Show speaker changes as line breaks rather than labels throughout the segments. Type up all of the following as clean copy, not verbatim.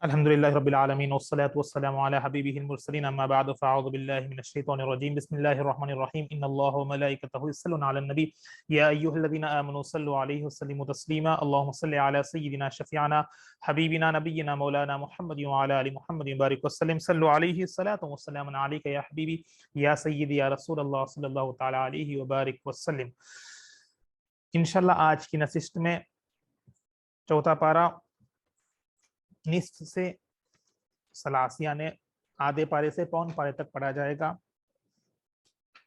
الحمد لله رب العالمين والصلاة والسلام على حبيبه المرسلين أما بعد فأعوذ بالله من الشيطان الرجيم بسم الله الرحمن الرحيم إن الله وملائكته يصلون على النبي يا أيها الذين آمنوا صلوا عليه وسلموا تسليما اللهم صل على سيدنا شفيعنا حبيبنا نبينا مولانا محمد وعلى آل محمد وبارك وسلم صلوا عليه الصلاة والسلام عليك يا حبيبي يا سيدي يا رسول الله صلی اللہ تعالی علیہ وبارک وسلم۔ انشاءاللہ آج کی نشست میں چوتھا پارہ نصف سے ثلاث یعنی آدھے پارے سے پون پارے تک پڑھا جائے گا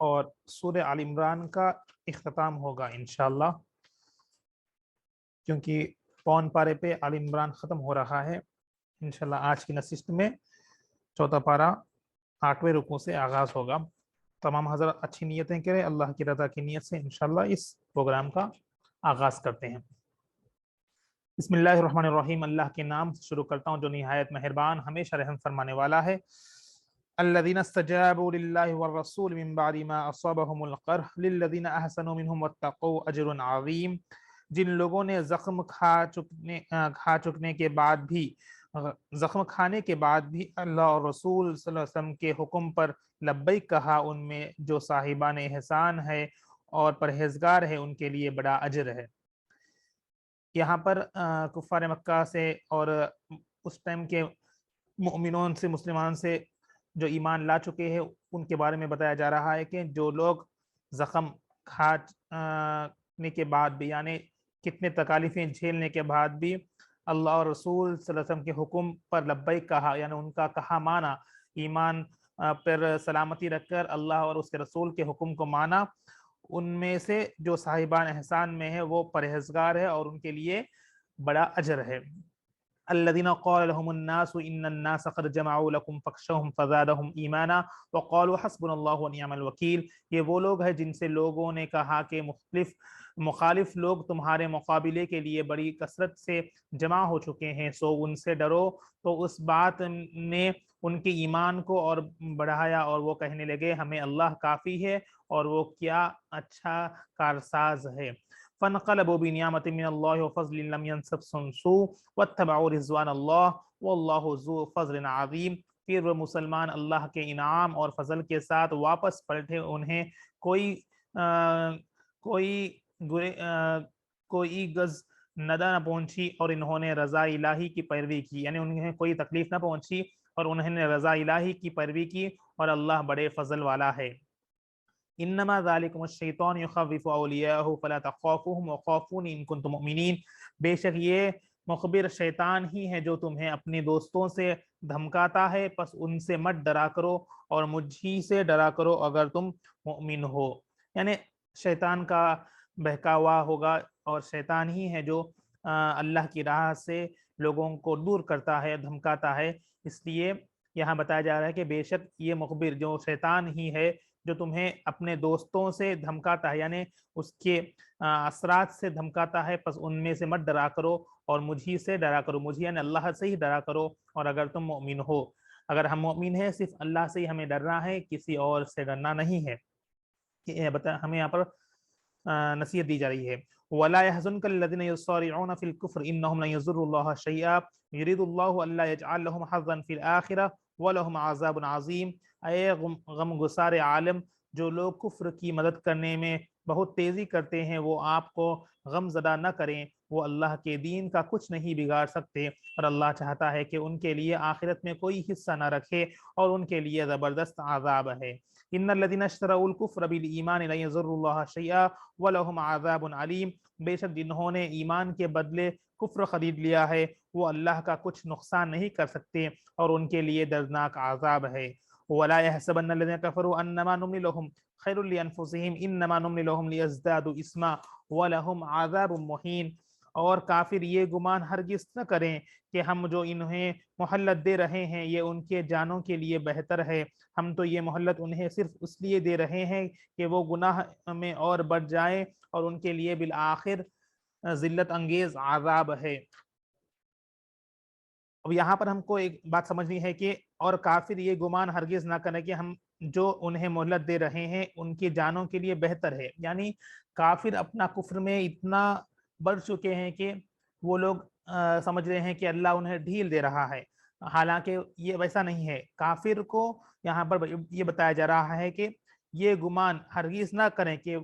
اور سورہ آل عمران کا اختتام ہوگا انشاءاللہ، کیونکہ پون پارے پہ آل عمران ختم ہو رہا ہے۔ انشاءاللہ آج کی نشست میں چوتھا پارہ 8ویں رکوع سے آغاز ہوگا۔ تمام حضرات اچھی نیتیں کریں، اللہ کی رضا کی نیت سے انشاءاللہ اس پروگرام کا آغاز کرتے ہیں۔ بسم اللہ الرحمن الرحیم، اللہ کے نام سے شروع کرتا ہوں جو نہایت مہربان ہمیشہ رحم فرمانے والا ہے۔ الذین استجابوا للہ والرسول من بعد ما اصابهم القرح للذین احسنوا منهم واتقوا اجر عظیم، جن لوگوں نے زخم کھانے کے بعد بھی اللہ اور رسول صلی اللہ علیہ وسلم کے حکم پر لبیک کہا، ان میں جو صاحبان احسان ہے اور پرہیزگار ہے ان کے لیے بڑا اجر ہے۔ یہاں پر کفار مکہ سے اور اس ٹائم کے مؤمنون سے، مسلمان سے جو ایمان لا چکے ہیں ان کے بارے میں بتایا جا رہا ہے کہ جو لوگ زخم کھانے کے بعد بھی یعنی کتنے تکالیفیں جھیلنے کے بعد بھی اللہ اور رسول صلی اللہ علیہ وسلم کے حکم پر لبیک کہا، یعنی ان کا کہا مانا، ایمان پر سلامتی رکھ کر اللہ اور اس کے رسول کے حکم کو مانا، ان میں سے جو صاحبان احسان میں ہے وہ پرہیزگار ہے اور ان کے لیے بڑا اجر ہے۔ الذين قال لهم الناس ان الناس قد جمعوا لكم فاخشوهم فزادهم ایمانا وقالوا حسبنا الله ونعم الوکیل، یہ وہ لوگ ہیں جن سے لوگوں نے کہا کہ مخالف لوگ تمہارے مقابلے کے لیے بڑی کثرت سے جمع ہو چکے ہیں، سو ان سے ڈرو، تو اس بات نے ان کے ایمان کو اور بڑھایا اور وہ کہنے لگے ہمیں اللہ کافی ہے اور وہ کیا اچھا کارساز ہے۔ فانقلبوا بنعمة من الله وفضل لم يمسسهم سوء واتبعوا رضوان الله والله ذو فضل عظیم، پھر وہ مسلمان اللہ کے انعام اور فضل کے ساتھ واپس پلٹے، انہیں کوئی گز ندہ نہ پہنچی اور انہوں نے رضا الہی کی پیروی کی، یعنی انہیں کوئی تکلیف نہ پہنچی اور انہوں نے رضا الہی کی پیروی کی اور اللہ بڑے فضل والا ہے۔ انما ذالکم الشیطان یخوف اولیاءہ فلا تخافوہم وخافون ان کنتم مؤمنین، بے شک یہ مخبر شیطان ہی ہے جو تمہیں اپنے دوستوں سے دھمکاتا ہے، پس ان سے مت ڈرا کرو اور مجھ ہی سے ڈرا کرو اگر تم مؤمن ہو۔ یعنی شیطان کا بہکاوا ہوگا اور شیطان ہی ہے جو اللہ کی راہ سے لوگوں کو دور کرتا ہے، دھمکاتا ہے، اس لیے یہاں بتایا جا رہا ہے کہ بے شک یہ مخبر جو شیطان ہی ہے جو تمہیں اپنے دوستوں سے دھمکاتا ہے، یعنی اس کے اثرات سے دھمکاتا ہے، پس ان میں سے مت ڈرا کرو اور مجھی سے ڈرا کرو، مجھی یعنی اللہ سے ہی ڈرا کرو، اور اگر تم مؤمن ہو، اگر ہم مؤمن ہیں صرف اللہ سے ہی ہمیں ڈرنا ہے، کسی اور سے ڈرنا نہیں ہے۔ ہمیں یہاں پر نصیحت دی جا رہی ہے۔ وَلَا يَحْزُنْكَ الَّذِينَ يُصَارِعُونَ فِي الْكُفْرِ إِنَّهُمْ لَن يَضُرُّوا اللَّهَ شَيْئًا يُرِيدُ اللَّهُ أَلَّا يَجْعَلَ لَهُمْ حَظًّا فِي الْآخِرَةِ وَلَهُمْ عَذَابٌ عَظِيمٌ۔ اے غم گسار عالم، جو لوگ کفر کی مدد کرنے میں بہت تیزی کرتے ہیں وہ آپ کو غم زدہ نہ کریں، وہ اللہ کے دین کا کچھ نہیں بگاڑ سکتے، اور اللہ چاہتا ہے کہ ان کے لیے آخرت میں کوئی حصہ نہ رکھے اور ان کے لیے زبردست عذاب ہے۔ ان الذين اشتروا الكفر بالايمان لن يضروا الله شيئا ولهم عذاب علیم، بے شک جنہوں نے ایمان کے بدلے کفر خرید لیا ہے وہ اللہ کا کچھ نقصان نہیں کر سکتے اور ان کے لیے دردناک عذاب ہے۔ ولا يحسبن الذين كفروا انما نملي لهم خير لانفسهم انما نملي لهم ليزدادوا اثما ولهم عذاب مهين، اور کافر یہ گمان ہرگز نہ کریں کہ ہم جو انہیں مہلت دے رہے ہیں یہ ان کے جانوں کے لیے بہتر ہے، ہم تو یہ مہلت انہیں صرف اس لیے دے رہے ہیں کہ وہ گناہ میں اور بڑھ جائیں اور ان کے لیے بالآخر ذلت انگیز عذاب ہے۔ اب یہاں پر ہم کو ایک بات سمجھنی ہے کہ اور کافر یہ گمان ہرگز نہ کریں کہ ہم جو انہیں مہلت دے رہے ہیں ان کی جانوں کے لیے بہتر ہے، یعنی کافر اپنا کفر میں اتنا بڑھ چکے ہیں کہ وہ لوگ سمجھ رہے ہیں کہ اللہ انہیں ڈھیل دے رہا ہے، حالانکہ یہ ویسا نہیں ہے. کافر کو یہاں پر یہ بتایا جا رہا ہے کہ یہ گمان ہرگز نہ کریں کہ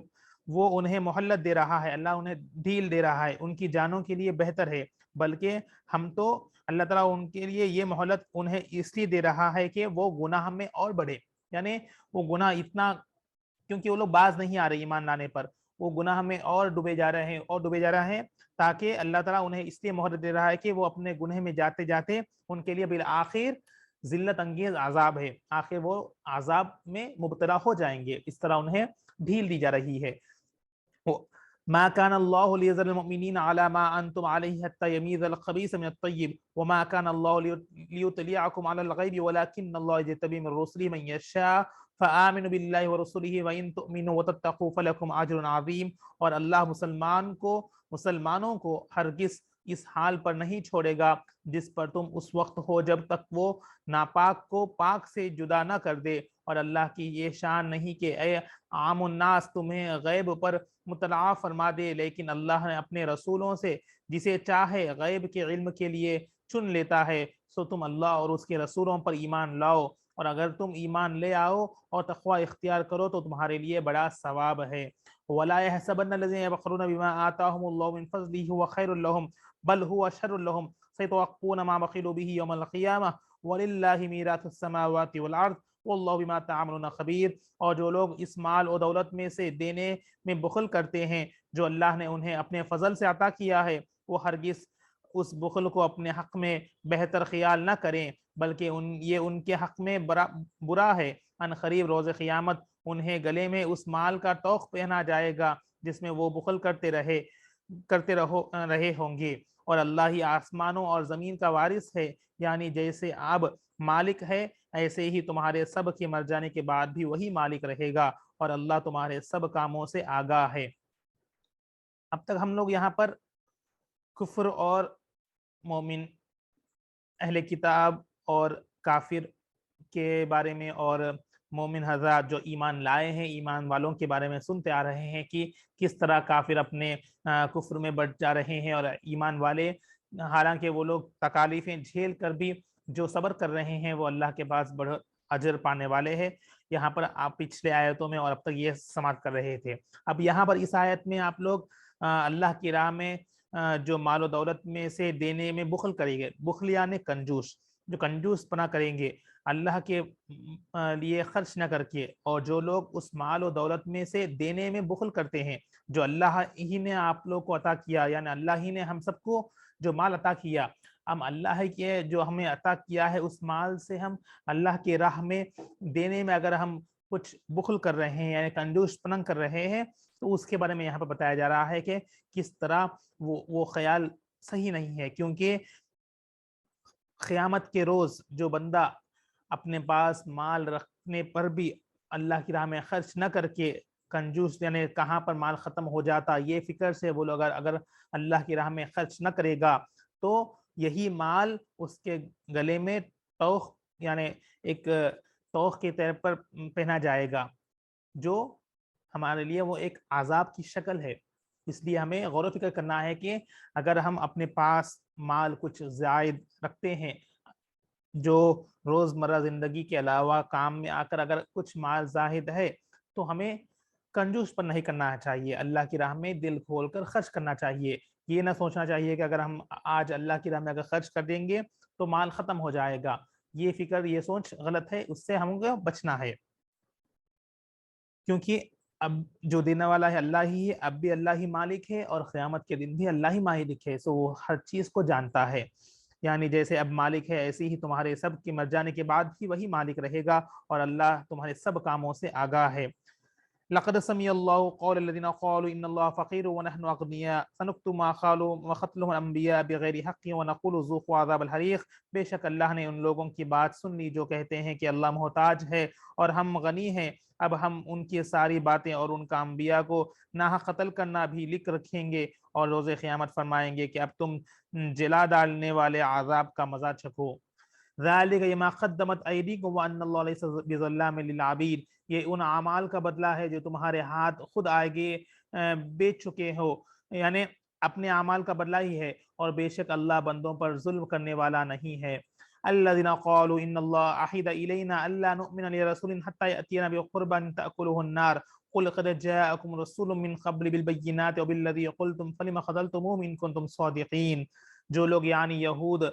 وہ انہیں مہلت دے رہا ہے, اللہ انہیں ڈھیل دے رہا ہے, ان کی جانوں کے لیے بہتر ہے, بلکہ ہم تو اللہ تعالیٰ ان کے لیے یہ مہلت انہیں اس لیے دے رہا ہے کہ وہ گناہ میں اور بڑھے. یعنی وہ گناہ اتنا, کیونکہ وہ لوگ باز نہیں آ رہے ایمان لانے پر, وہ گناہ میں اور ڈوبے جا رہے ہیں اور ڈوبے جا رہے ہیں, تاکہ اللہ تعالیٰ انہیں اس لیے مہلت دے رہا ہے کہ وہ اپنے گناہ میں جاتے جاتے ان کے لیے بالآخر ذلت انگیز عذاب ہے, آخر وہ عذاب میں مبتلا ہو جائیں گے. اس طرح انہیں ڈھیل دی جا رہی ہے. ما كان الله ليذر المؤمنين على ما انتم عليه حتى يميز الخبيث من الطيب وما كان الله ليطلعكم على الغيب ولكن الله يجتبي من رسله من يشاء فآمنوا بالله ورسله وإن تؤمنوا وتتقوا فلكم أجر عظيم. اور اللہ مسلمانوں کو ہرگز اس حال پر نہیں چھوڑے گا جس پر تم اس وقت ہو جب تک وہ ناپاک کو پاک سے جدا نہ کر دے. اور اللہ کی یہ شان نہیں کہ اے عام الناس تمہیں غیب پر مطلع فرما دے, لیکن اللہ نے اپنے رسولوں سے جسے چاہے غیب کے علم کے لیے چن لیتا ہے. سو تم اللہ اور اس کے رسولوں پر ایمان لاؤ, اور اگر تم ایمان لے آؤ اور تقوی اختیار کرو تو تمہارے لیے بڑا ثواب ہے. وَلَا يَحْسَبَنَّ الَّذِينَ يَبْخَلُونَ بِمَا آتَاهُمُ اللَّهُ مِنْ فَضْلِهِ هُوَ خَيْرٌ لَهُمْ بَلْ هُوَ شَرٌّ لَهُمْ سَيُطَوَّقُونَ مَا بَخِلُوا بِهِ يَوْمَ الْقِيَامَةِ وَلِلَّهِ مِيرَاثُ السَّمَاوَاتِ وَالْأَرْضِ وَاللَّهُ بِمَا تَعْمَلُونَ خَبِيرٌ. اور جو لوگ اس مال و دولت میں سے دینے میں بخل کرتے ہیں جو اللہ نے انہیں اپنے فضل سے عطا کیا ہے, وہ ہرگز اس بخل کو اپنے حق میں بہتر خیال نہ کریں, بلکہ یہ ان کے حق میں برا ہے. ان قریب روز قیامت انہیں گلے میں اس مال کا توق پہنا جائے گا جس میں وہ بخل کرتے رہے ہوں گے. اور اللہ ہی آسمانوں اور زمین کا وارث ہے, یعنی جیسے اب مالک ہے ایسے ہی تمہارے سب کے مر جانے کے بعد بھی وہی مالک رہے گا, اور اللہ تمہارے سب کاموں سے آگاہ ہے. اب تک ہم لوگ یہاں پر کفر اور مومن, اہل کتاب اور کافر کے بارے میں, اور مومن حضرات جو ایمان لائے ہیں ایمان والوں کے بارے میں سنتے آ رہے ہیں کہ کس طرح کافر اپنے کفر میں بڑھ جا رہے ہیں, اور ایمان والے حالانکہ وہ لوگ تکالیفیں جھیل کر بھی جو صبر کر رہے ہیں وہ اللہ کے پاس بڑا اجر پانے والے ہیں. یہاں پر آپ پچھلے آیتوں میں اور اب تک یہ سماعت کر رہے تھے. اب یہاں پر اس آیت میں آپ لوگ اللہ کی راہ میں جو مال و دولت میں سے دینے میں بخل کریں گے, بخل یعنی کنجوس, جو کنجوس پنا کریں گے اللہ کے لیے خرچ نہ کر کے, اور جو لوگ اس مال و دولت میں سے دینے میں بخل کرتے ہیں جو اللہ ہی نے آپ لوگ کو عطا کیا, یعنی اللہ ہی نے ہم سب کو جو مال عطا کیا, ہم اللہ کے جو ہمیں عطا کیا ہے اس مال سے ہم اللہ کے راہ میں دینے میں اگر ہم کچھ بخل کر رہے ہیں یعنی کنجوس پنن کر رہے ہیں, تو اس کے بارے میں یہاں پر بتایا جا رہا ہے کہ کس طرح وہ خیال صحیح نہیں ہے. کیونکہ قیامت کے روز جو بندہ اپنے پاس مال رکھنے پر بھی اللہ کی راہ میں خرچ نہ کر کے کنجوس, یعنی کہاں پر مال ختم ہو جاتا یہ فکر سے وہ لوگ اگر اللہ کی راہ میں خرچ نہ کرے گا تو یہی مال اس کے گلے میں توق, یعنی ایک توق کے طور پر پہنا جائے گا, جو ہمارے لیے وہ ایک عذاب کی شکل ہے. اس لیے ہمیں غور و فکر کرنا ہے کہ اگر ہم اپنے پاس مال کچھ زائد رکھتے ہیں جو روزمرہ زندگی کے علاوہ کام میں آ کر اگر کچھ مال زاہد ہے تو ہمیں کنجوس پر نہیں کرنا چاہیے, اللہ کی راہ میں دل کھول کر خرچ کرنا چاہیے. یہ نہ سوچنا چاہیے کہ اگر ہم آج اللہ کی راہ میں اگر خرچ کر دیں گے تو مال ختم ہو جائے گا. یہ فکر, یہ سوچ غلط ہے, اس سے ہم کو بچنا ہے. کیونکہ اب جو دینے والا ہے اللہ ہی ہے, اب بھی اللہ ہی مالک ہے, اور قیامت کے دن بھی اللہ ہی مالک ہے. سو وہ ہر چیز کو جانتا ہے, یعنی جیسے اب مالک ہے ایسے ہی تمہارے سب کے مر جانے کے بعد بھی وہی مالک رہے گا, اور اللہ تمہارے سب کاموں سے آگاہ ہے. لقد سمع الله قول الذين قالوا ان الله فقير ونحن اغنياء سنكتب ما قالوا وقتلهم الانبياء بغیر حق ونقول ذوقوا عذاب الحریق. بے شک اللہ نے ان لوگوں کی بات سن لی جو کہتے ہیں کہ اللہ محتاج ہے اور ہم غنی ہیں. اب ہم ان کی ساری باتیں اور ان کا انبیاء کو ناحق قتل کرنا بھی لکھ رکھیں گے, اور روز قیامت فرمائیں گے کہ اب تم جلا ڈالنے والے عذاب کا مزہ چکھو. ذالک بما قدمت ایدیکم وان اللہ لیس بظلام للعبید. یہ ان اعمال کا بدلہ ہے جو تمہارے ہاتھ خود آگے بیچ چکے ہو, یعنی اپنے اعمال کا بدلہ ہی ہے, اور بے شک اللہ بندوں پر ظلم کرنے والا نہیں ہے. الذين قالوا ان الله عهد الينا الا نؤمن لرسول حتى ياتينا بقربان تاكله النار قل قد جاءكم رسول من قبل بالبينات وبالذي قلتم فلما خذلتموه ان كنتم صادقين. جو لوگ یعنی یہود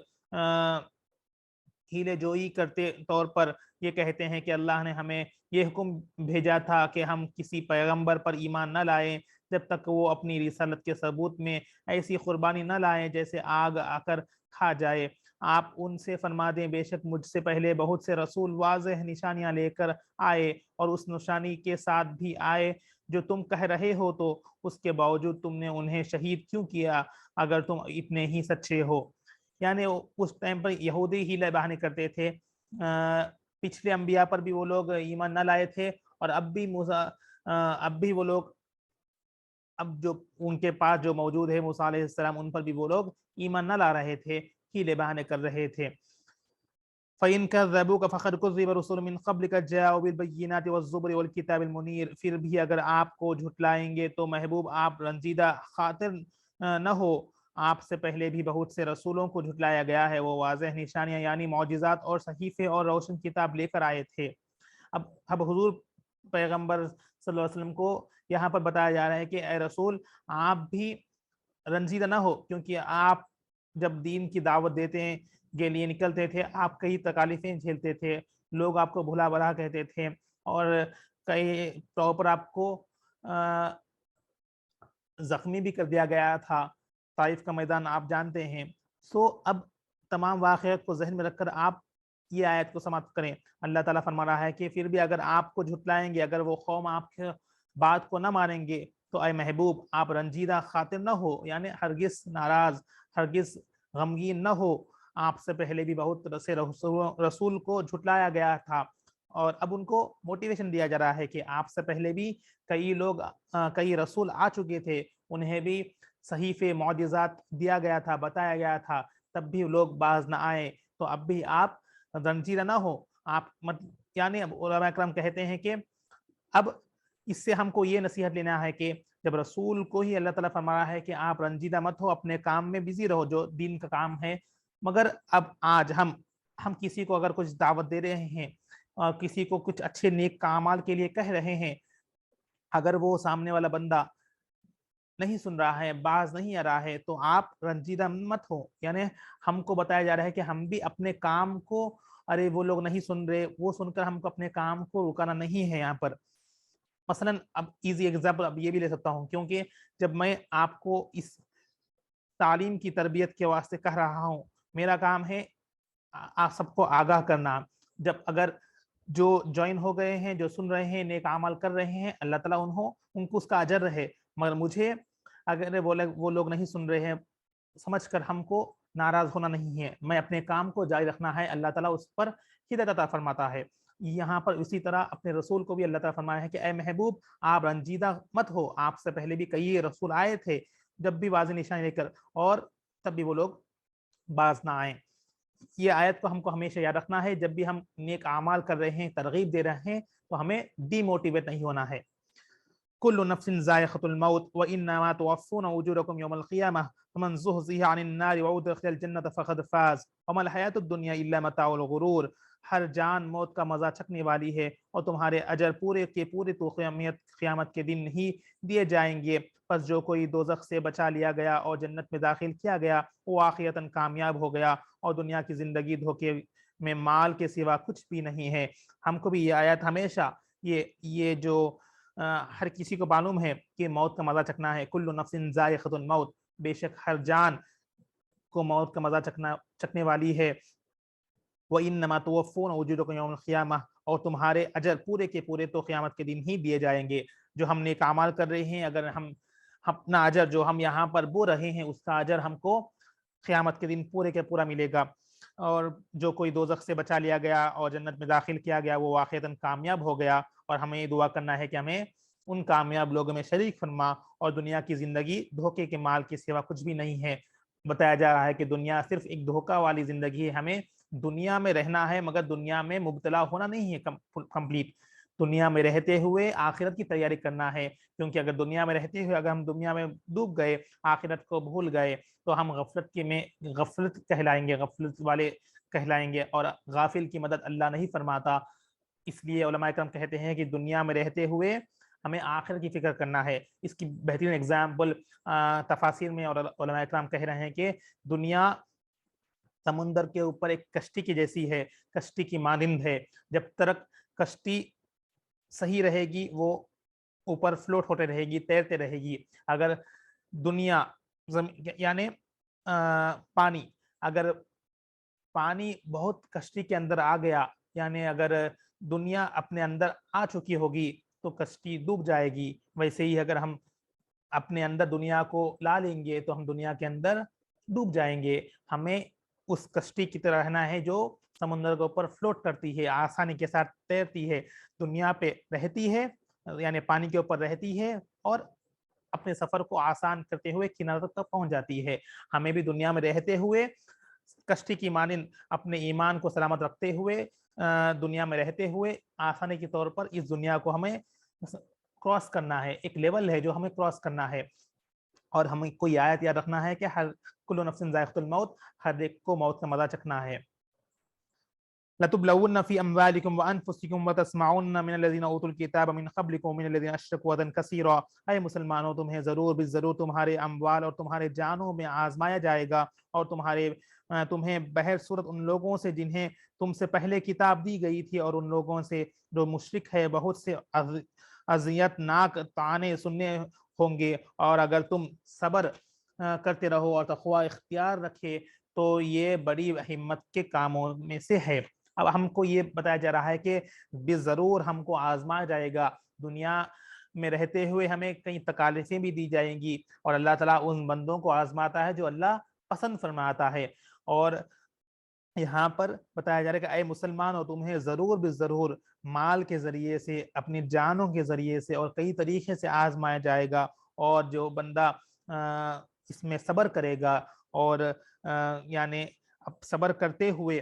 ہیلے جوئی کرتے طور پر یہ کہتے ہیں کہ اللہ نے ہمیں یہ حکم بھیجا تھا کہ ہم کسی پیغمبر پر ایمان نہ لائیں جب تک وہ اپنی رسالت کے ثبوت میں ایسی قربانی نہ لائیں جیسے آگ آ کر کھا جائے. آپ ان سے فرما دیں بے شک مجھ سے پہلے بہت سے رسول واضح نشانیاں لے کر آئے اور اس نشانی کے ساتھ بھی آئے جو تم کہہ رہے ہو، تو اس کے باوجود تم نے انہیں شہید کیوں کیا اگر تم اتنے ہی سچے ہو. یعنی اس ٹائم پر یہودی ہیلے بہانے کرتے تھے. پچھلے انبیاء پر بھی وہ لوگ ایمان نہ لائے تھے اور اب بھی وہ لوگ اب جو ان کے پاس جو موجود ہے موسیٰ علیہ السلام ان پر بھی وہ لوگ ایمان نہ لا رہے تھے، ہیلے بہانے کر رہے تھے. فَإِن كَذَّبُوكَ فَقَدْ كُذِّبَ رُسُلٌ مِّن قَبْلِكَ جَاءُوا بِالْبَيِّنَاتِ وَالزُّبُرِ وَالْكِتَابِ الْمُنِيرِ. پھر بھی اگر آپ کو جھٹلائیں گے تو محبوب آپ رنجیدہ خاطر نہ ہو. آپ سے پہلے بھی بہت سے رسولوں کو جھٹلایا گیا ہے، وہ واضح نشانیاں یعنی معجزات اور صحیفے اور روشن کتاب لے کر آئے تھے. اب حضور پیغمبر صلی اللہ علیہ وسلم کو یہاں پر بتایا جا رہا ہے کہ اے رسول آپ بھی رنجیدہ نہ ہو، کیونکہ آپ جب دین کی دعوت دیتے کے لیے نکلتے تھے آپ کئی تکالیفیں جھیلتے تھے، لوگ آپ کو بھلا بھلا کہتے تھے اور کئی طور پر آپ کو زخمی بھی کر دیا گیا تھا. طائف کا میدان آپ جانتے ہیں. اب تمام واقعات کو ذہن میں رکھ کر آپ یہ آیت کو سماعت کریں. اللہ تعالیٰ فرما رہا ہے کہ پھر بھی اگر آپ کو جھٹلائیں گے، اگر وہ قوم آپ کے بات کو نہ مانیں گے تو اے محبوب آپ رنجیدہ خاطر نہ ہو، یعنی ہرگز ناراض، ہرگز غمگین نہ ہو. آپ سے پہلے بھی بہت سے رسول کو جھٹلایا گیا تھا اور اب ان کو موٹیویشن دیا جا رہا ہے کہ آپ سے پہلے بھی کئی رسول آ چکے تھے، انہیں بھی صحیفے معجزات دیا گیا تھا، بتایا گیا تھا، تب بھی لوگ باز نہ آئے. تو اب بھی آپ رنجیدہ نہ ہو. یعنی علماء اکرام کہتے ہیں کہ اب اس سے ہم کو یہ نصیحت لینا ہے کہ جب رسول کو ہی اللہ تعالیٰ فرما رہا ہے کہ آپ رنجیدہ مت ہو، اپنے کام میں بزی رہو جو دین کا کام ہے، مگر اب آج ہم کسی کو اگر کچھ دعوت دے رہے ہیں اور کسی کو کچھ اچھے نیک اعمال کے لیے کہہ رہے ہیں، اگر وہ سامنے والا بندہ نہیں سن رہا ہے، باز نہیں آ رہا ہے، تو آپ رنجیدہ مت ہو. یعنی ہم کو بتایا جا رہا ہے کہ ہم بھی اپنے کام کو، ارے وہ لوگ نہیں سن رہے، وہ سن کر ہم کو اپنے کام کو رکانا نہیں ہے. یہاں پر مثلا اب ایزی ایگزامپل اب یہ بھی لے سکتا ہوں، کیونکہ جب میں آپ کو اس تعلیم کی تربیت کے واسطے کہہ رہا ہوں، میرا کام ہے آپ سب کو آگاہ کرنا. جب اگر جو جوائن ہو گئے ہیں، جو سن رہے ہیں، نیک عمل کر رہے ہیں، اللہ تعالیٰ ان کو اس کا اجر رہے، مگر مجھے اگر وہ لوگ نہیں سن رہے ہیں سمجھ کر ہم کو ناراض ہونا نہیں ہے، میں اپنے کام کو جاری رکھنا ہے. اللہ تعالیٰ اس پر ہدایت عطا فرماتا ہے. یہاں پر اسی طرح اپنے رسول کو بھی اللہ تعالیٰ فرمایا ہے کہ اے محبوب آپ رنجیدہ مت ہو، آپ سے پہلے بھی کئی رسول آئے تھے جب بھی واضح نشانی لے کر، اور تب بھی وہ لوگ باز نہ آئیں. یہ آیت کو ہم کو ہمیشہ یاد رکھنا ہے. جب بھی ہم نیک اعمال کر رہے ہیں، ترغیب دے رہے ہیں، تو ہمیں ڈی موٹیویٹ نہیں ہونا ہے. کل نفس ذائقۃ الموت وانما توفون اجورکم یوم القیامہ فمن زحزح عن النار وادخل الجنة فقد فاز وما الحیاۃ الدنیا الا متاع الغرور. ہر جان موت کا مزہ چکھنے والی ہے اور تمہارے اجر پورے کے پورے تو قیامت کے دن ہی دیے جائیں گے. پس جو کوئی دوزخ سے بچا لیا گیا اور جنت میں داخل کیا گیا وہ واقعتاً کامیاب ہو گیا، اور دنیا کی زندگی دھوکے میں مال کے سوا کچھ بھی نہیں ہے. ہم کو بھی یہ آیت ہمیشہ یہ جو ہر کسی کو معلوم ہے کہ موت کا مزہ چکھنا ہے. کل نفس ذائقۃ الموت، بے شک ہر جان کو موت کا مزہ چکھنے والی ہے. وَإِنَّمَا تُوَفُّونَ أُجُورَكُمْ يَوْمَ الْقِيَامَةِ، اور تمہارے اجر پورے کے پورے تو قیامت کے دن ہی دیے جائیں گے. جو ہم نیک اعمال کر رہے ہیں، اگر ہم اپنا اجر جو ہم یہاں پر بو رہے ہیں اس کا اجر ہم کو قیامت کے دن پورے کے پورا ملے گا. اور جو کوئی دوزخ سے بچا لیا گیا اور جنت میں داخل کیا گیا وہ واقعتاً کامیاب ہو گیا. اور ہمیں یہ دعا کرنا ہے کہ ہمیں ان کامیاب لوگوں میں شریک فرما. اور دنیا کی زندگی دھوکے کے مال کے سوا کچھ بھی نہیں ہے. بتایا جا رہا ہے کہ دنیا صرف ایک دھوکہ والی زندگی ہے، ہمیں دنیا میں رہنا ہے مگر دنیا میں مبتلا ہونا نہیں ہے کمپلیٹ. دنیا میں رہتے ہوئے آخرت کی تیاری کرنا ہے، کیونکہ اگر دنیا میں رہتے ہوئے اگر ہم دنیا میں ڈوب گئے، آخرت کو بھول گئے، تو ہم غفلت کہلائیں گے، غفلت والے کہلائیں گے، اور غافل کی مدد اللہ نہیں فرماتا۔ اس لیے علماء کرام کہتے ہیں کہ دنیا میں رہتے ہوئے ہمیں آخرت کی فکر کرنا ہے۔ اس کی بہترین اگزامپل تفاسیر میں اور علماء کرام کہہ رہے ہیں کہ دنیا سمندر کے اوپر ایک کشتی کی جیسی ہے، کشتی کی مانند ہے۔ جب تک کشتی صحیح رہے گی وہ اوپر فلوٹ ہوتے رہے گی، تیرتے رہے گی۔ اگر دنیا یعنی پانی، اگر پانی بہت کشتی کے اندر آ گیا، یعنی اگر دنیا اپنے اندر آ چکی ہوگی تو کشتی ڈوب جائے گی۔ ویسے ہی اگر ہم اپنے اندر دنیا کو لا لیں گے تو ہم دنیا کے اندر ڈوب جائیں گے۔ ہمیں اس کشتی کی طرح رہنا ہے جو سمندر کے اوپر فلوٹ کرتی ہے، آسانی کے ساتھ تیرتی ہے، دنیا پہ رہتی ہے، یعنی پانی کے اوپر رہتی ہے، اور اپنے سفر کو آسان کرتے ہوئے کنارے تک پہنچ جاتی ہے۔ ہمیں بھی دنیا میں رہتے ہوئے کشتی کی مانند اپنے ایمان کو سلامت رکھتے ہوئے دنیا میں رہتے ہوئے آسانی کے طور پر اس دنیا کو ہمیں کراس کرنا ہے۔ ایک لیول ہے جو ہمیں کراس کرنا ہے، اور ہمیں کوئی آیت یاد رکھنا ہے کہ کل نفس ذائقۃ الموت، ہر ایک کو موت کا مزہ چکھنا ہے۔ لَتُبْلَوُنَّ فِي أَمْوَالِكُمْ وَأَنفُسِكُمْ وَتَسْمَعُنَّ مِنَ الَّذِينَ أُوتُوا الْكِتَابَ مِنْ قَبْلِكُمْ وَمِنَ الَّذِينَ أَشْرَكُوا أَذًى كَثِيرًا۔ اے مسلمانوں، تمہیں ضرور تمہارے اموال اور تمہارے جانوں میں آزمایا جائے گا، اور تمہیں بہر صورت ان لوگوں سے جنہیں تم سے پہلے کتاب دی گئی تھی، اور ان لوگوں سے جو مشرک ہے بہت سے اذیت ناک طعنے سننے ہوں گے۔ اور اگر تم صبر کرتے رہو اور تقوی اختیار رکھے تو یہ بڑی ہمت کے کاموں میں سے ہے۔ اب ہم کو یہ بتایا جا رہا ہے کہ ضرور ہم کو آزمایا جائے گا، دنیا میں رہتے ہوئے ہمیں کئی تکالیفیں بھی دی جائیں گی، اور اللہ تعالیٰ ان بندوں کو آزماتا ہے جو اللہ پسند فرماتا ہے۔ اور یہاں پر بتایا جا رہا ہے کہ اے مسلمانوں، تمہیں ضرور مال کے ذریعے سے، اپنی جانوں کے ذریعے سے اور کئی طریقے سے آزمایا جائے گا، اور جو بندہ اس میں صبر کرے گا اور یعنی اب صبر کرتے ہوئے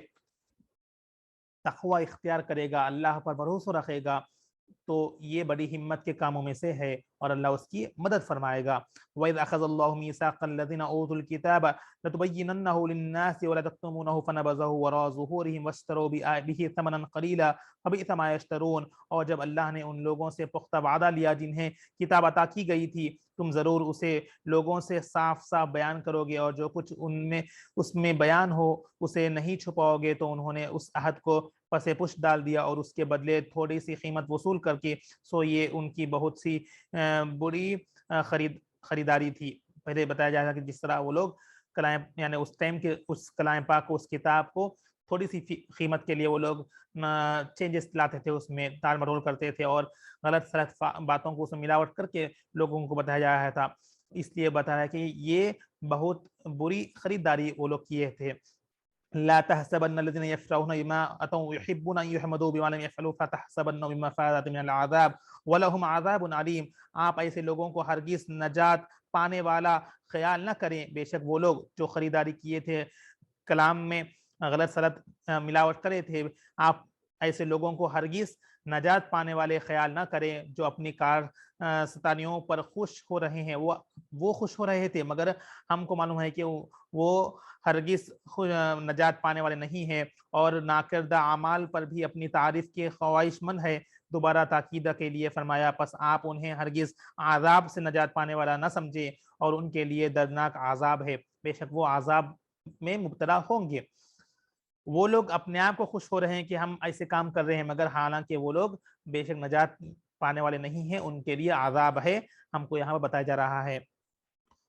تقوی اختیار کرے گا، اللہ پر بھروسہ رکھے گا، تو یہ بڑی ہمت کے کاموں میں سے ہے، اور اللہ اس کی مدد فرمائے گا۔ وَإِذْ أَخَذَ اللَّهُ مِيثَاقَ الَّذِينَ أُوتُوا الْكِتَابَ لَتُبَيِّنَنَّهُ لِلنَّاسِ وَلَا تَكْتُمُونَهُ فَنَبَذَهُ وَرَاءَ ظُهُورِهِمْ وَاشْتَرَوْا بِهِ ثَمَنًا قَلِيلًا فَبِئْسَ مَا يَشْتَرُونَ۔ اور جب اللہ نے ان لوگوں سے پختہ وعدہ لیا جنہیں کتاب عطا کی گئی تھی، تم ضرور اسے لوگوں سے صاف صاف بیان کرو گے، اور جو کچھ اس میں بیان ہو اسے نہیں چھپاؤ گے، تو انہوں نے اس عہد کو پس پش ڈال دیا، اور اس کے بدلے تھوڑی سی قیمت وصول کر کے سو یہ ان کی بہت سی بری خریداری تھی۔ پہلے بتایا جا رہا کہ جس طرح وہ لوگ کلام یعنی اس ٹائم کے اس کلام پاک کو، اس کتاب کو تھوڑی سی قیمت کے لیے وہ لوگ چینجز لاتے تھے، اس میں تال مرول کرتے تھے، اور غلط سلط باتوں کو اس میں ملاوٹ کر کے لوگوں کو بتایا جا رہا تھا۔ اس لیے بتایا کہ یہ بہت بری خریداری وہ لوگ کیے تھے۔ لا تحسبن الذين يفرحون بما اتوا يحبون ان يحمدوا بما لم يفعلوا فتحسبنهم بمفازة من العذاب ولهم عذاب عليم۔ آپ ایسے لوگوں کو ہرگز نجات پانے والا خیال نہ کریں، بے شک وہ لوگ جو خریداری کیے تھے، کلام میں غلط سلط ملاوٹ کرے تھے، آپ ایسے لوگوں کو ہرگز نجات پانے والے خیال نہ کریں جو اپنی کار ستانیوں پر خوش ہو رہے ہیں۔ وہ خوش ہو رہے تھے، مگر ہم کو معلوم ہے کہ وہ ہرگز نجات پانے والے نہیں ہیں، اور ناکردہ اعمال پر بھی اپنی تعریف کے خواہش مند ہے۔ دوبارہ تاکید کے لیے فرمایا، پس آپ انہیں ہرگز عذاب سے نجات پانے والا نہ سمجھے، اور ان کے لیے دردناک عذاب ہے، بے شک وہ عذاب میں مبتلا ہوں گے۔ وہ لوگ اپنے آپ کو خوش ہو رہے ہیں کہ ہم ایسے کام کر رہے ہیں، مگر حالانکہ وہ لوگ بے شک نجات پانے والے نہیں ہیں، ان کے لیے عذاب ہے، ہم کو یہاں پر بتایا جا رہا ہے۔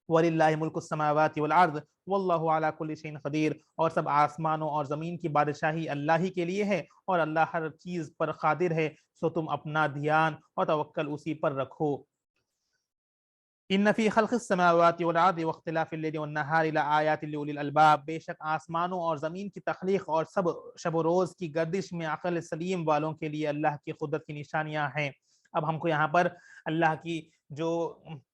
وَلِلَّهِ مُلْكُ السَّمَاوَاتِ وَالْأَرْضِ وَاللَّهُ عَلَى كُلِّ شَيْءٍ قَدِيرٌ۔ اور سب آسمانوں اور زمین کی بادشاہی اللہ ہی کے لیے ہے، اور اللہ ہر چیز پر قادر ہے، سو تم اپنا دھیان اور توکل اسی پر رکھو۔ ان فی خلق السماوات والارض واختلاف اللیل والنہار لآیات لأولی الالباب۔ بے شک آسمانوں اور زمین کی تخلیق اور سب شب و روز کی گردش میں عقل سلیم والوں کے لیے اللہ کی قدرت کی نشانیاں ہیں۔ اب ہم کو یہاں پر اللہ کی جو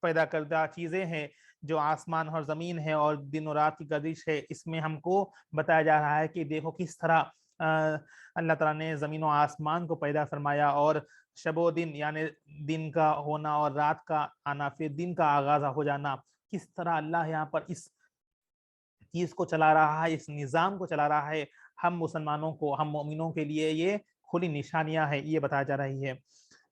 پیدا کردہ چیزیں ہیں، جو آسمان اور زمین ہے اور دن و رات کی گردش ہے، اس میں ہم کو بتایا جا رہا ہے کہ دیکھو کس طرح اللہ تعالیٰ نے زمین و آسمان کو پیدا فرمایا اور شب و دن یعنی دن کا ہونا اور رات کا آنا، پھر دن کا آغاز ہو جانا، کس طرح اللہ یہاں پر اس چیز کو چلا رہا ہے، اس نظام کو چلا رہا ہے، ہم مسلمانوں کو، ہم مومنوں کے لیے یہ کھلی نشانیاں ہیں، یہ بتایا جا رہی ہے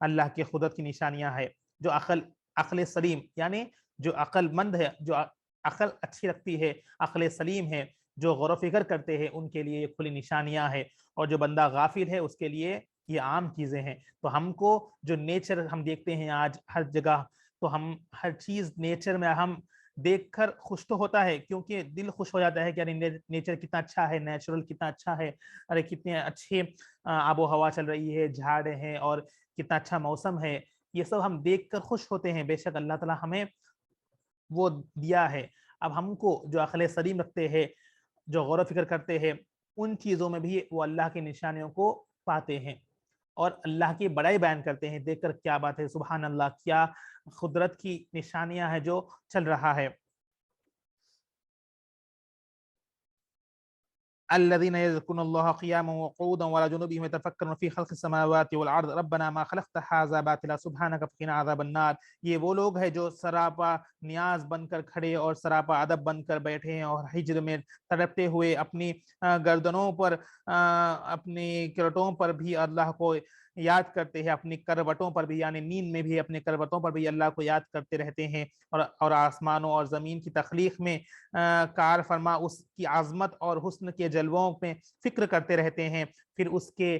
اللہ کی قدرت کی نشانیاں ہیں۔ جو عقل سلیم یعنی جو عقل مند ہے، جو عقل اچھی رکھتی ہے، عقل سلیم ہے، جو غور و فکر کرتے ہیں، ان کے لیے یہ کھلی نشانیاں ہیں، اور جو بندہ غافل ہے اس کے لیے یہ عام چیزیں ہیں۔ تو ہم کو جو نیچر ہم دیکھتے ہیں آج ہر جگہ، تو ہم ہر چیز نیچر میں ہم دیکھ کر خوش تو ہوتا ہے، کیونکہ دل خوش ہو جاتا ہے کہ نیچر کتنا اچھا ہے، نیچرل کتنا اچھا ہے، ارے کتنے اچھے آب و ہوا چل رہی ہے، جھاڑ ہیں، اور کتنا اچھا موسم ہے، یہ سب ہم دیکھ کر خوش ہوتے ہیں۔ بے شک اللہ تعالیٰ ہمیں وہ دیا ہے۔ اب ہم کو جو عقل سلیم رکھتے ہیں، جو غور و فکر کرتے ہیں، ان چیزوں میں بھی وہ اللہ کی نشانیوں کو پاتے ہیں اور اللہ کی بڑائی بیان کرتے ہیں، دیکھ کر کیا بات ہے، سبحان اللہ، کیا قدرت کی نشانیاں ہیں جو چل رہا ہے۔ الذين يذكرون الله قياما وقعودا وعلى جنوبهم يتفكرون في خلق السماوات والارض ربنا ما خلقت هذا باطلا سبحانك فقنا عذاب النار۔ یہ وہ لوگ ہیں جو سراپا نیاز بن کر کھڑے اور سراپا ادب بن کر بیٹھے ہیں، اور ہجر میں تڑپتے ہوئے اپنی گردنوں پر، اپنی کرٹوں پر بھی اللہ کو یاد کرتے ہیں، اپنی کروٹوں پر بھی یعنی نیند میں بھی اپنے کروٹوں پر بھی اللہ کو یاد کرتے رہتے ہیں، اور آسمانوں اور زمین کی تخلیق میں کار فرما اس کی عظمت اور حسن کے جلووں میں فکر کرتے رہتے ہیں، پھر اس کے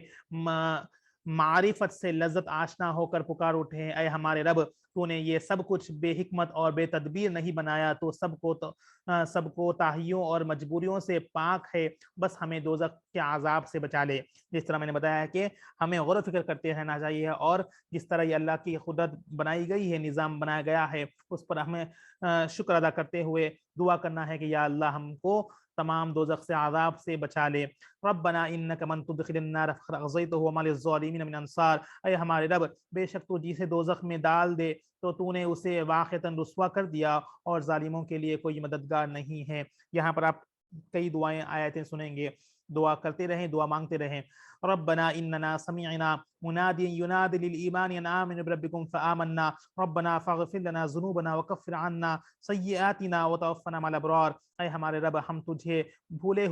معرفت سے لذت آشنا ہو کر پکار اٹھے ہیں، اے ہمارے رب، تو نے یہ سب کچھ بے حکمت اور بے تدبیر نہیں بنایا، تو سب کو تاہیوں اور مجبوریوں سے پاک ہے، بس ہمیں دوزخ کے عذاب سے بچا لے۔ جس طرح میں نے بتایا کہ ہمیں غور و فکر کرتے رہنا چاہیے، اور جس طرح یہ اللہ کی قدرت بنائی گئی ہے، نظام بنایا گیا ہے، اس پر ہمیں شکر ادا کرتے ہوئے دعا کرنا ہے کہ یا اللہ ہم کو تمام دوزخ سے عذاب سے بچا لے۔ ربنا انک من تدخل النار فقد اغویتہ وما للظالمین من انصار، اے ہمارے رب، بے شک تو جسے دوزخ میں ڈال دے تو نے اسے واقعتاً رسوا کر دیا، اور ظالموں کے لیے کوئی مددگار نہیں ہے۔ یہاں پر آپ کئی دعائیں آیتیں سنیں گے، دعا کرتے رہیں، دعا مانگتے رہیں۔ ربنا اننا سمعنا منادیا ینادی للایمان ان آمنوا بربکم فآمنا ربنا فاغفر لنا ذنوبنا وکفر عنا سیئاتنا وتوفنا مع الابرار، اے ہمارے رب، ہم تجھے بھولے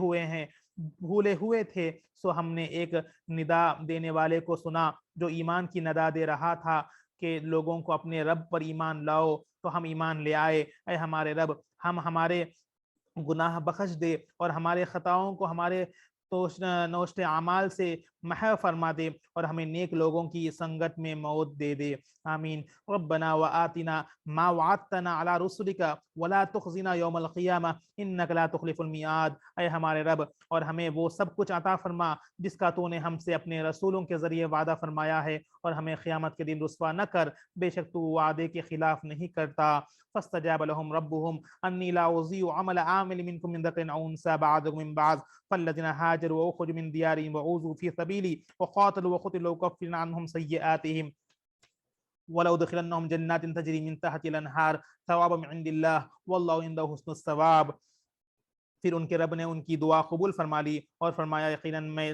ہوئے تھے، سو ہم نے ایک ندا دینے والے کو سنا جو ایمان کی ندا دے رہا تھا کہ لوگوں کو اپنے رب پر ایمان لاؤ، تو ہم ایمان لے آئے۔ اے ہمارے رب، ہم ہمارے گناہ بخش دے، اور ہمارے خطاؤں کو ہمارے نوشت اعمال سے محو فرما دے، اور ہمیں نیک لوگوں کی سنگت میں موت دے دے، آمین۔ ربنا وآتنا ما وعدتنا على رسلک ولا تخزنا یوم القیامہ انک لا تخلف المیعاد، اے ہمارے رب، اور ہمیں وہ سب کچھ عطا فرما جس کا تو نے ہم سے اپنے رسولوں کے ذریعے وعدہ فرمایا ہے، اور ہمیں قیامت کے دن رسوا نہ کر، بے شک تو وعدے کے خلاف نہیں کرتا۔ فاستجاب لهم ربهم انی لا اضیع عمل عامل منکم من ذکر او انثى بعضکم من بعض فالذین هاجروا واخرجوا من دیارهم وعوذوا في سبیلی وقاتلوا وقتلوا لأکفرن عنهم سیئاتهم ولأدخلنهم جنات تجری من تحتها الانہار ثوابا من عند اللہ واللہ عنده حسن الثواب۔ پھر ان کے رب نے ان کی دعا قبول فرما لی اور فرمایا یقیناً میں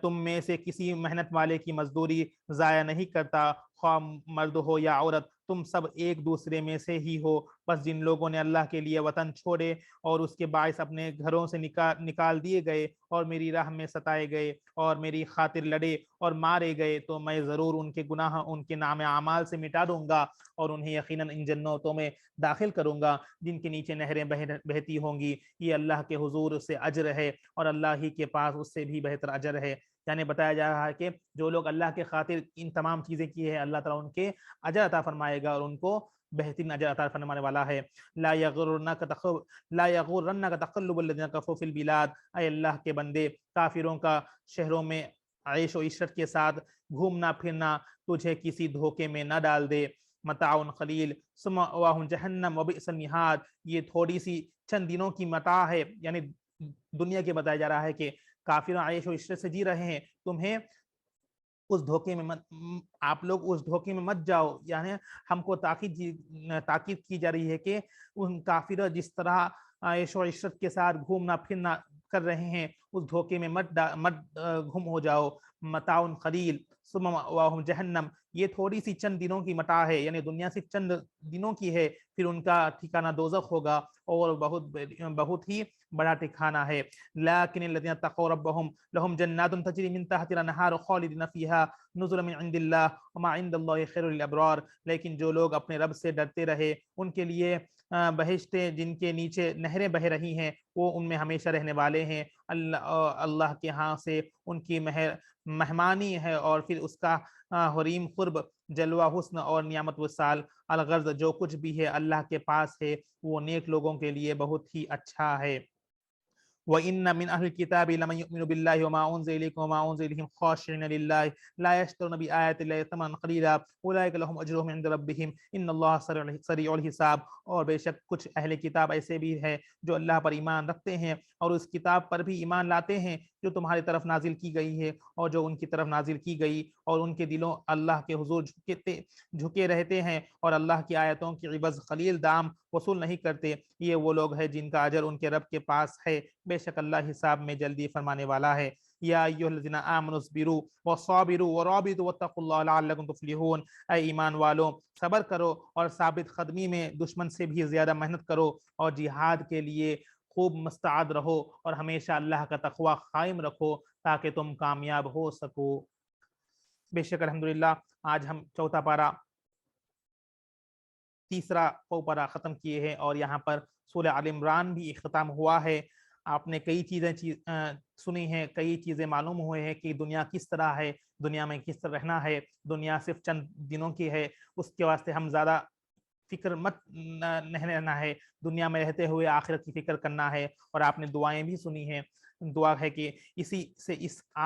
تم میں سے کسی محنت والے کی مزدوری ضائع نہیں کرتا، خواہ مرد ہو یا عورت، تم سب ایک دوسرے میں سے ہی ہو، بس جن لوگوں نے اللہ کے لیے وطن چھوڑے اور اس کے باعث اپنے گھروں سے نکال دیے گئے اور میری راہ میں ستائے گئے اور میری خاطر لڑے اور مارے گئے، تو میں ضرور ان کے گناہ ان کے نام اعمال سے مٹا دوں گا، اور انہیں یقیناً ان جنتوں میں داخل کروں گا جن کے نیچے نہریں بہتی ہوں گی، یہ اللہ کے حضور سے اجر ہے، اور اللہ ہی کے پاس اس سے بھی بہتر اجر ہے۔ یعنی بتایا جا رہا ہے کہ جو لوگ اللہ کے خاطر ان تمام چیزیں کی ہے، اللہ تعالیٰ ان کے اجر عطا فرمائے گا، اور ان کو بہترین اجر عطا فرمانے والا ہے۔ لا یغرنک تقلب الذین کفروا فی البلاد، اے اللہ کے بندے، کافروں کا شہروں میں عیش و عشرت کے ساتھ گھومنا پھرنا تجھے کسی دھوکے میں نہ ڈال دے۔ متاع قلیل ثم مأواہم جہنم وبئس المہاد، یہ تھوڑی سی چند دنوں کی متاع ہے، یعنی دنیا کے بتایا جا رہا ہے کہ کافر عیش و عشرت سے جی رہے ہیں، تمہیں اس دھوکے میں آپ لوگ اس دھوکے میں مت جاؤ، یعنی ہم کو تاکید کی جا رہی ہے کہ ان کافر جس طرح عیش و عشرت کے ساتھ گھومنا پھرنا کر رہے ہیں اس دھوکے میں مت گم ہو جاؤ. متاع قلیل ثم مأواہم جہنم، یہ تھوڑی سی چند دنوں کی متاع ہے، یعنی دنیا صرف چند دنوں کی ہے، پھر ان کا ٹھکانہ دوزخ ہوگا اور بہت ہی بڑا ٹھکانہ ہے. لیکن الذین اتقوا ربهم لهم جنات تجری من تحتها الانہار خالدین فیہا نزلا من عند اللہ وما عند اللہ خیر للابرار. لیکن جو لوگ اپنے رب سے ڈرتے رہے ان کے لیے بہشتیں جن کے نیچے نہریں بہہ رہی ہیں وہ ان میں ہمیشہ رہنے والے ہیں. اللہ کے ہاں سے ان کی مہمانی ہے اور پھر اس کا حریم قرب، جلوہ حسن اور نعمت وصال. الغرض جو کچھ بھی ہے اللہ کے پاس ہے وہ نیک لوگوں کے لیے بہت ہی اچھا ہے. وَإِنَّ مِنْ أَهْلِ الْكِتَابِ لَمَن يُؤْمِنُ بِاللَّهِ وَمَا أُنزِلَ إِلَيْكُمْ وَمَا أُنزِلَ إِلَيْهِمْ خَاشِعِينَ لِلَّهِ لَا يَشْتَرُونَ بِآيَاتِ اللَّهِ ثَمَنًا قَلِيلًا أُولَٰئِكَ لَهُمْ أَجْرُهُمْ عِندَ رَبِّهِمْ إِنَّ اللَّهَ سَرِيعُ الْحِسَابِ. اور بے شک کچھ اہل کتاب ایسے بھی ہیں جو اللہ پر ایمان رکھتے ہیں اور اس کتاب پر بھی ایمان لاتے ہیں جو تمہاری طرف نازل کی گئی ہے اور جو ان کی طرف نازل کی گئی، اور ان کے دلوں اللہ کے حضور جھکے رہتے ہیں اور اللہ کی آیتوں کی عوض قلیل دام وصول نہیں کرتے. یہ وہ لوگ ہیں جن کا اجر ان کے رب کے پاس ہے، بے شک اللہ حساب میں جلدی فرمانے والا ہے. یا ایھا الذین آمنوا اصبروا وصابروا ورابطوا واتقوا اللہ لعلکم تفلحون. اے ایمان والو، صبر کرو اور ثابت قدمی میں دشمن سے بھی زیادہ محنت کرو اور جہاد کے لیے خوب مستعد رہو اور ہمیشہ اللہ کا تقوی قائم رکھو تاکہ تم کامیاب ہو سکو. بے شک الحمدللہ آج ہم چوتھا پارہ تیسرا پارہ ختم کیے ہیں اور یہاں پر سورہ آل عمران بھی اختتام ہوا ہے. آپ نے کئی چیزیں سنی ہیں، کئی چیزیں معلوم ہوئے ہیں کہ دنیا کس طرح ہے، دنیا میں کس طرح رہنا ہے. دنیا صرف چند دنوں کی ہے، اس کے واسطے ہم زیادہ فکر مت نہیں رہنا ہے، دنیا میں رہتے ہوئے آخرت کی فکر کرنا ہے. اور آپ نے دعائیں بھی سنی ہیں. دعا ہے کہ اسی سے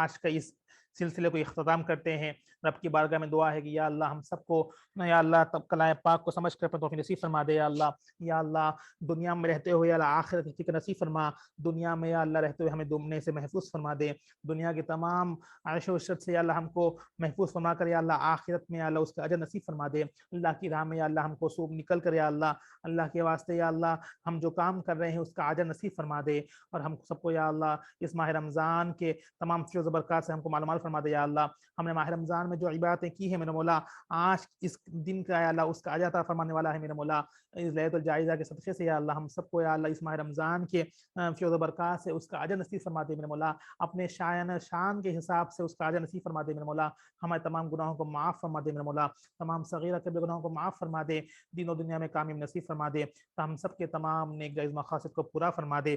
آج کا اس سلسلے کو اختتام کرتے ہیں. رب کی بارگاہ میں دعا ہے کہ یا اللہ ہم سب کو، یا اللہ تب کلام پاک کو سمجھ کر اپنے توفیق نصیب فرما دے. یا اللہ دنیا میں رہتے ہوئے یا اللہ آخرت کی فکر نصیب فرما. دنیا میں یا اللہ رہتے ہوئے ہمیں ڈوبنے سے محفوظ فرما دے. دنیا کی تمام عیش و عشرت سے یا اللہ ہم کو محفوظ فرما کر یا اللہ آخرت میں یا اللہ اس کا اجر نصیب فرما دے. اللہ کی راہ میں یا اللہ ہم کو صوب نکل کر یا اللہ کے واسطے یا اللہ ہم جو کام کر رہے ہیں اس کا اجر نصیب فرما دے. اور ہم سب کو یا اللہ اس ماہ رمضان کے تمام فیض و برکات سے ہم کو مالامال فرما دے. یا اللہ ہم نے ماہ رمضان میں جو عبادتیں کی ہیں میرے مولا، آج اس دن کا یا اللہ اس کا اجر عطا فرمانے والا ہے میرے مولا. اس لیلۃ الجائزہ کے صدقے سے یا اللہ ہم سب کو یا اللہ اس ماہ رمضان کے فیض و برکات سے اس کا اجر نصیب فرما دے میرے مولا. اپنے شان کے حساب سے اس کا اجر نصیب فرما دے میرے مولا. ہمارے تمام گناہوں کو معاف فرما دے میرے مولا. تمام صغیرہ کبیرہ گناہوں کو معاف فرما دے. دین و دنیا میں کامیاب نصیب فرما دے. ہم سب کے تمام نیک جائز مقاصد کو پورا فرما دے.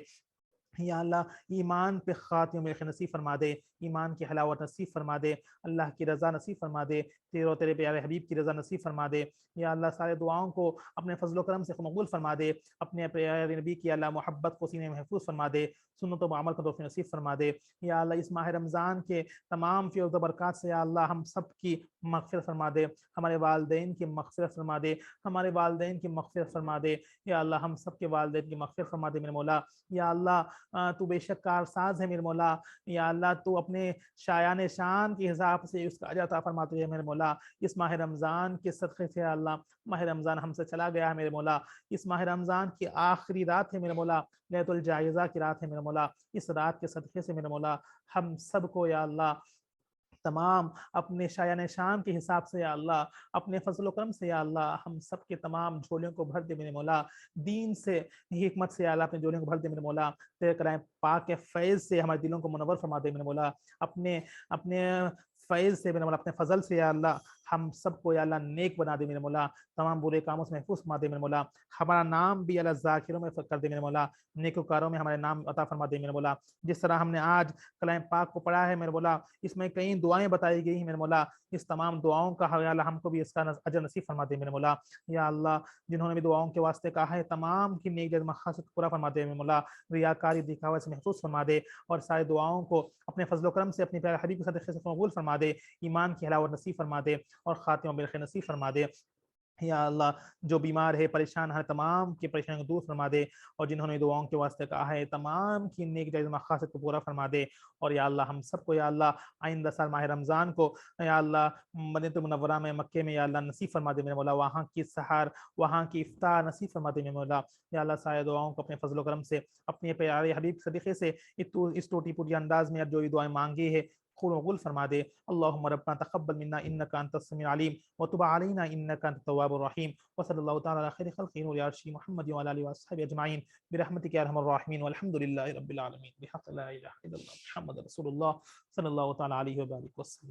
یا اللہ ایمان پہ خاتمہ میں نصیب فرما دے، ایمان کی حلاوت نصیب فرما دے، اللہ کی رضا نصیب فرما دے، تیرے پیارے حبیب کی رضا نصیب فرما دے. یا اللہ سارے دعاؤں کو اپنے فضل و کرم سے مقبول فرما دے. اپنے پیارے نبی کی اللہ محبت کو سینے میں محفوظ فرما دے. سنتوں پر عمل کا توفیق نصیب فرما دے. یا اللہ اس ماہ رمضان کے تمام فیض و برکات سے یا اللہ ہم سب کی مغفرت فرما دے. ہمارے والدین کی مغفرت فرما دے، ہمارے والدین کی مغفرت فرما دے. یا اللہ ہم سب کے والدین کی مغفرت فرما دے میرے مولا. یا اللہ تو بے شک کارساز ہے میرے مولا. یا اللہ تو اپنے شایان شان کے حساب سے اس کا اجر عطا فرماتے ہیں میرے مولا. اس ماہ رمضان کے صدقے سے اللہ ماہ رمضان ہم سے چلا گیا ہے میرے مولا. اس ماہ رمضان کی آخری رات ہے میرے مولا، لیلۃ الجائزہ کی رات ہے میرے مولا. اس رات کے صدقے سے میرے مولا ہم سب کو یا اللہ تمام اپنے شایان شان کے حساب سے یا اللہ اپنے فضل و کرم سے یا اللہ ہم سب کے تمام جھولیوں کو بھر دے میرے مولا. دین سے حکمت سے یا اللہ اپنے جھولیوں کو بھر دے میرے مولا. تیرے کلام پاک کے فیض سے ہمارے دلوں کو منور فرما دے میرے مولا. اپنے فیض سے میرے مولا، اپنے فضل سے یا اللہ ہم سب کو یا اللہ نیک بنا دے میرے مولا. تمام برے کاموں سے محفوظ فرما دے میرے مولا. ہمارا نام بھی اللہ ذاکروں میں کر دے میرے مولا، نیکوکاروں میں ہمارے نام عطا فرما دے میرے مولا. جس طرح ہم نے آج کلام پاک کو پڑھا ہے میرے مولا، اس میں کئی دعائیں بتائی گئی ہیں میرے مولا. اس تمام دعاؤں کا یا اللہ ہم کو بھی اس کا اجر نصیب فرما دے میرے مولا. یا اللہ جنہوں نے بھی دعاؤں کے واسطے کہا ہے تمام کی نیک جائز مقاصد پورا فرما دے میرے مولا. ریاکاری دکھاوے سے محفوظ فرما دے اور سارے دعاؤں کو اپنے فضل و کرم سے اپنے پیارے حبیب کے صدقے سے قبول فرما دے. ایمان کی حلاوت نصیب فرما دے اور خاتمہ بالخیر نصیب فرما دے. یا اللہ جو بیمار ہے پریشان ہے تمام کی پریشانیوں کو دور فرما دے، اور جنہوں نے دعاؤں کے واسطے کہا ہے تمام کی نیک جائز مقاصد کو پورا فرما دے، اور یا اللہ ہم سب کو یا اللہ آئندہ سال ماہ رمضان کو یا اللہ مدینہ المنورہ میں مکے میں یا اللہ نصیب فرما دے میرے مولا، وہاں کی سحر وہاں کی افطار نصیب فرما دے میرے مولا، یا اللہ سارے دعاؤں کو اپنے فضل و کرم سے اپنے پیارے حبیب صدقے سے اس ٹوٹی پوٹی انداز میں اب جو یہ دعائیں مانگی ہے قبول فرما دے۔ اللهم ربنا تقبل منا انك انت السميع العليم وتب علينا انك انت التواب الرحيم، وصلى الله تعالى على خير خلقه نور عرشه محمد وعلى اله وصحبه اجمعين برحمتك يا ارحم الراحمين، والحمد لله رب العالمين، بحق لا اله الا الله محمد رسول الله صلى الله تعالى عليه وبارك وسلم.